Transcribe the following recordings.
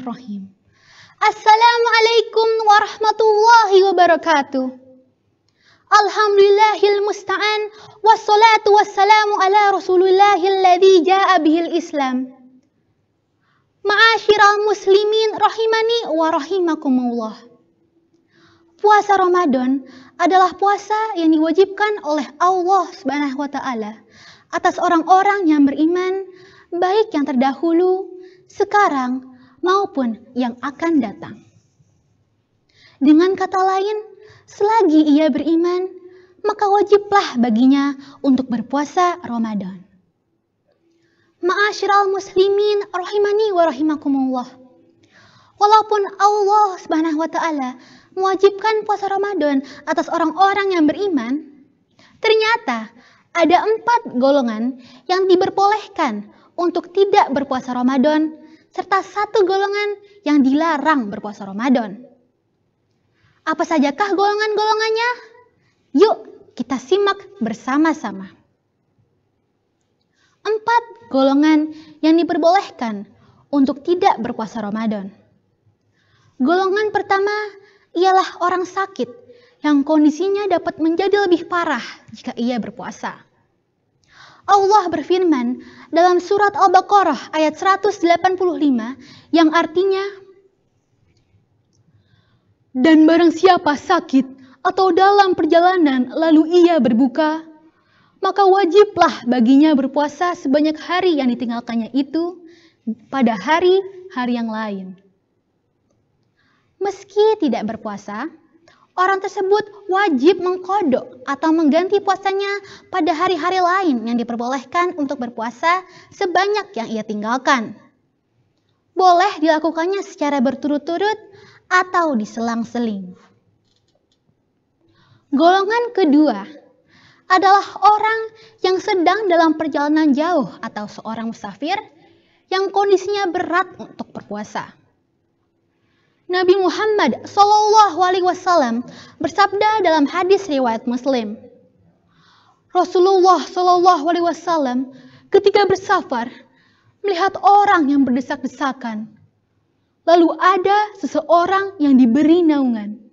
Bismillahirrahmanirrahim. Assalamualaikum warahmatullahi wabarakatuh. Alhamdulillahil musta'an, wassalatu wassalamu ala rasulillahil ladzi ja'a bihil islam. Ma'asyiral muslimin rahimani wa rahimakumullah. Puasa Ramadan adalah puasa yang diwajibkan oleh Allah Subhanahu wa taala atas orang-orang yang beriman, baik yang terdahulu, sekarang, maupun yang akan datang. Dengan kata lain, selagi ia beriman, maka wajiblah baginya untuk berpuasa Ramadan. Ma'asyiral muslimin rahimani wa rahimakumullah. Walaupun Allah Subhanahu wa taala mewajibkan puasa Ramadan atas orang-orang yang beriman, ternyata ada 4 golongan yang diperbolehkan untuk tidak berpuasa Ramadan, serta 1 golongan yang dilarang berpuasa Ramadan. Apa sajakah golongan-golongannya? Yuk kita simak bersama-sama. 4 golongan yang diperbolehkan untuk tidak berpuasa Ramadan. Golongan pertama ialah orang sakit yang kondisinya dapat menjadi lebih parah jika ia berpuasa. Allah berfirman dalam surat Al-Baqarah ayat 185 yang artinya, dan barang siapa sakit atau dalam perjalanan lalu ia berbuka, maka wajiblah baginya berpuasa sebanyak hari yang ditinggalkannya itu pada hari-hari yang lain. Meski tidak berpuasa, orang tersebut wajib mengqadha atau mengganti puasanya pada hari-hari lain yang diperbolehkan untuk berpuasa sebanyak yang ia tinggalkan. Boleh dilakukannya secara berturut-turut atau diselang-seling. Golongan kedua adalah orang yang sedang dalam perjalanan jauh atau seorang musafir yang kondisinya berat untuk berpuasa. Nabi Muhammad SAW bersabda dalam hadis riwayat Muslim. Rasulullah SAW ketika bersafar melihat orang yang berdesak-desakan. Lalu ada seseorang yang diberi naungan.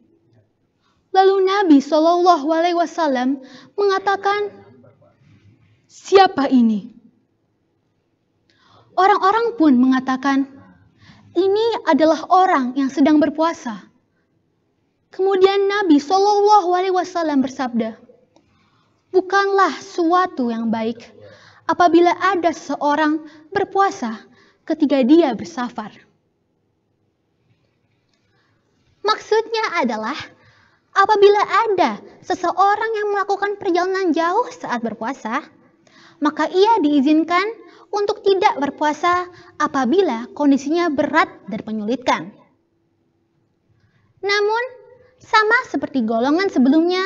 Lalu Nabi SAW mengatakan, "Siapa ini?" Orang-orang pun mengatakan, "Ini adalah orang yang sedang berpuasa." Kemudian Nabi SAW bersabda, "Bukanlah suatu yang baik apabila ada seseorang berpuasa ketika dia bersafar." Maksudnya adalah, apabila ada seseorang yang melakukan perjalanan jauh saat berpuasa, maka ia diizinkan untuk tidak berpuasa apabila kondisinya berat dan menyulitkan. Namun, sama seperti golongan sebelumnya,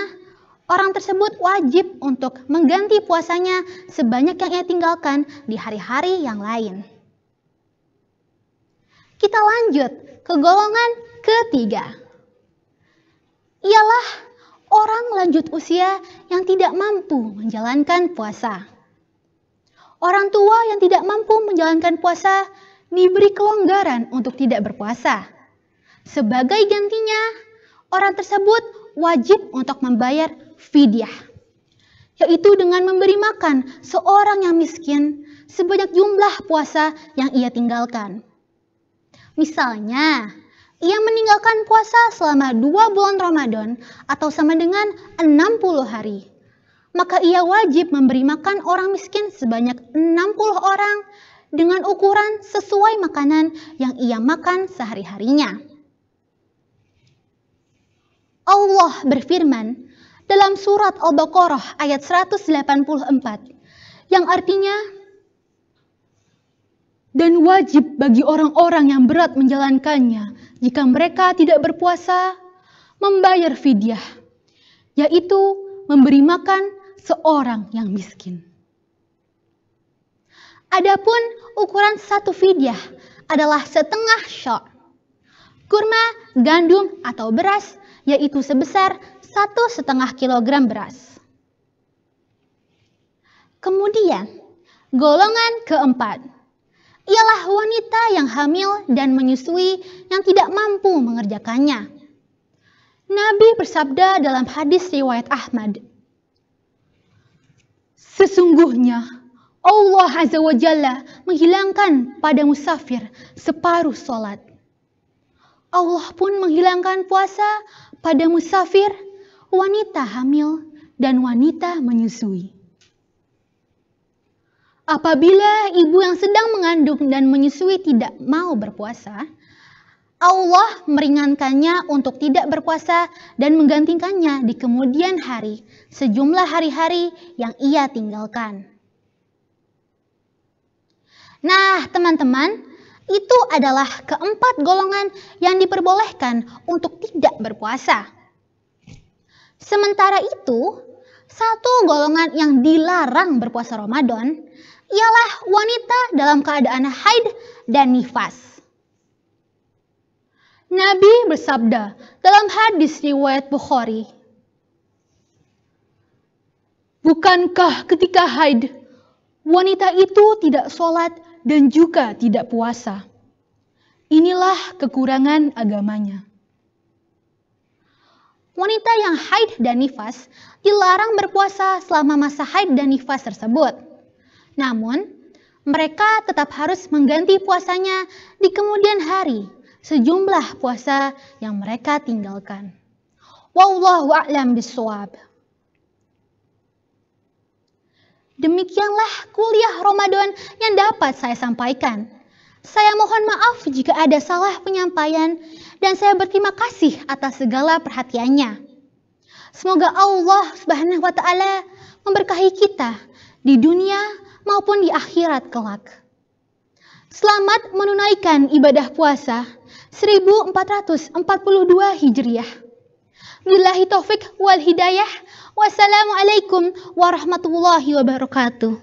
orang tersebut wajib untuk mengganti puasanya sebanyak yang ia tinggalkan di hari-hari yang lain. Kita lanjut ke golongan ketiga. Ialah orang lanjut usia yang tidak mampu menjalankan puasa. Orang tua yang tidak mampu menjalankan puasa diberi kelonggaran untuk tidak berpuasa. Sebagai gantinya, orang tersebut wajib untuk membayar fidyah, yaitu dengan memberi makan seorang yang miskin sebanyak jumlah puasa yang ia tinggalkan. Misalnya, ia meninggalkan puasa selama 2 bulan Ramadan atau sama dengan 60 hari. Maka ia wajib memberi makan orang miskin sebanyak 60 orang dengan ukuran sesuai makanan yang ia makan sehari-harinya. Allah berfirman dalam surat Al-Baqarah ayat 184 yang artinya, dan wajib bagi orang-orang yang berat menjalankannya jika mereka tidak berpuasa membayar fidyah, yaitu memberi makan seorang yang miskin. Adapun ukuran 1 fidyah adalah setengah sya', kurma, gandum atau beras, yaitu sebesar 1,5 kilogram beras. Kemudian, golongan keempat ialah wanita yang hamil dan menyusui yang tidak mampu mengerjakannya. Nabi bersabda dalam hadis riwayat Ahmad, "Sesungguhnya Allah Azza wa Jalla menghilangkan pada musafir separuh solat. Allah pun menghilangkan puasa pada musafir, wanita hamil, dan wanita menyusui." Apabila ibu yang sedang mengandung dan menyusui tidak mau berpuasa, Allah meringankannya untuk tidak berpuasa dan menggantikannya di kemudian hari sejumlah hari-hari yang ia tinggalkan. Nah, teman-teman, itu adalah keempat golongan yang diperbolehkan untuk tidak berpuasa. Sementara itu, satu golongan yang dilarang berpuasa Ramadan ialah wanita dalam keadaan haid dan nifas. Nabi bersabda dalam hadis riwayat Bukhari, "Bukankah ketika haid, wanita itu tidak sholat dan juga tidak puasa? Inilah kekurangan agamanya." Wanita yang haid dan nifas dilarang berpuasa selama masa haid dan nifas tersebut. Namun, mereka tetap harus mengganti puasanya di kemudian hari sejumlah puasa yang mereka tinggalkan. Wallahu a'lam bishawab. Demikianlah kuliah Ramadan yang dapat saya sampaikan. Saya mohon maaf jika ada salah penyampaian dan saya berterima kasih atas segala perhatiannya. Semoga Allah Subhanahu wa taala memberkahi kita di dunia maupun di akhirat kelak. Selamat menunaikan ibadah puasa 1442 Hijriah. Billahi taufik wal hidayah. Wassalamualaikum warahmatullahi wabarakatuh.